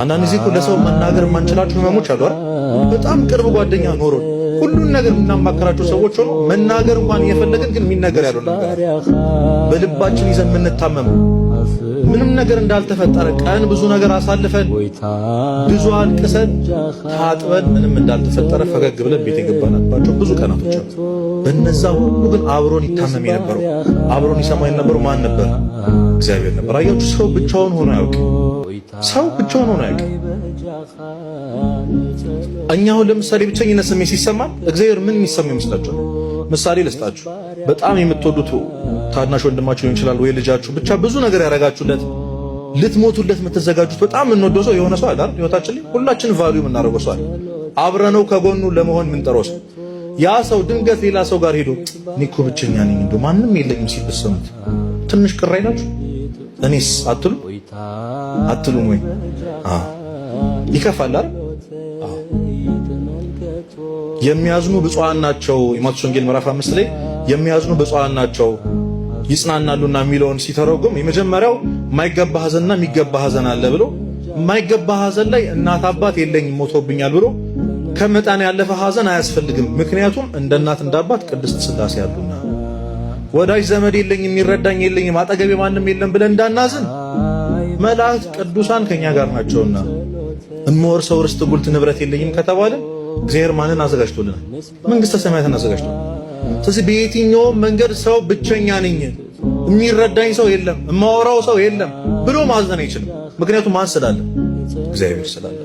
አንዳንድ ጊዜ እኮ ለሰው መናገር የማንችላቸው ህመሞች አሉ አይደል? በጣም ቅርብ ጓደኛ ኖሮ ሁሉን ነገር የምናማከራቸው ሰዎች ሆኖ መናገር እንኳን እየፈለግን ግን የሚነገር ያለው ነገር በልባችን ይዘን የምንታመም ምንም ነገር እንዳልተፈጠረ ቀን ብዙ ነገር አሳልፈን ብዙ አልቅሰን ታጥበን ምንም እንዳልተፈጠረ ፈገግ ብለን ቤት የገባናባቸው ብዙ ቀናቶች አሉ። በእነዛ ሁሉ ግን አብሮን ይታመም የነበረው አብሮን ይሰማ የነበረው ማን ነበር? እግዚአብሔር ነበር። አያችሁ፣ ሰው ብቻውን ሆኖ አያውቅም። ሰው ብቻውን ሆኖ አያውቅም። እኛው ለምሳሌ ብቸኝነት ስሜት ሲሰማን እግዚአብሔር ምን የሚሰማው ይመስላችኋል? ምሳሌ ልስጣችሁ። በጣም የምትወዱት ታናሽ ወንድማችሁ ሊሆን ይችላል ወይ ልጃችሁ፣ ብቻ ብዙ ነገር ያረጋችሁለት ልትሞቱለት የምትዘጋጁት በጣም የምንወደው ሰው የሆነ ሰው አለ አይደል? ህይወታችን ላይ ሁላችን ቫልዩ የምናደርገው ሰው አለ። አብረነው ከጎኑ ለመሆን የምንጠራው ሰው። ያ ሰው ድንገት ሌላ ሰው ጋር ሄዶ እኔ እኮ ብቸኛ ነኝ እንደው ማንም የለኝም ሲል ብትሰሙት ትንሽ ቅር አይላችሁ? እኔስ አትሉም ወይ? ይከፋል አይደል? የሚያዝኑ ብፁዓን ናቸው። የማቴዎስ ወንጌል ምዕራፍ 5 ላይ የሚያዝኑ ብፁዓን ናቸው ይጽናናሉና የሚለውን ሲተረጎም የመጀመሪያው የማይገባ ሐዘንና የሚገባ ሐዘን አለ ብሎ የማይገባ ሐዘን ላይ እናት አባት የለኝም ሞቶብኛል ብሎ ከመጠን ያለፈ ሐዘን አያስፈልግም። ምክንያቱም እንደ እናት እንደ አባት ቅድስት ሥላሴ ያሉና ወዳጅ ዘመድ የለኝም የሚረዳኝ የለኝም አጠገቤ ማንም የለም ብለን እንዳናዝን መላእክት ቅዱሳን ከኛ ጋር ናቸውና እምወርሰው ርስት ጉልት ንብረት የለኝም ከተባለ እግዚአብሔር ማንን አዘጋጅቶልናል? መንግስተ ሰማያትን አዘጋጅቶልናል። ስለዚህ በየትኛውም መንገድ ሰው ብቸኛ ነኝ የሚረዳኝ ሰው የለም የማወራው ሰው የለም ብሎ ማዘን አይችልም። ምክንያቱም ማን ስላለ? እግዚአብሔር ስላለ።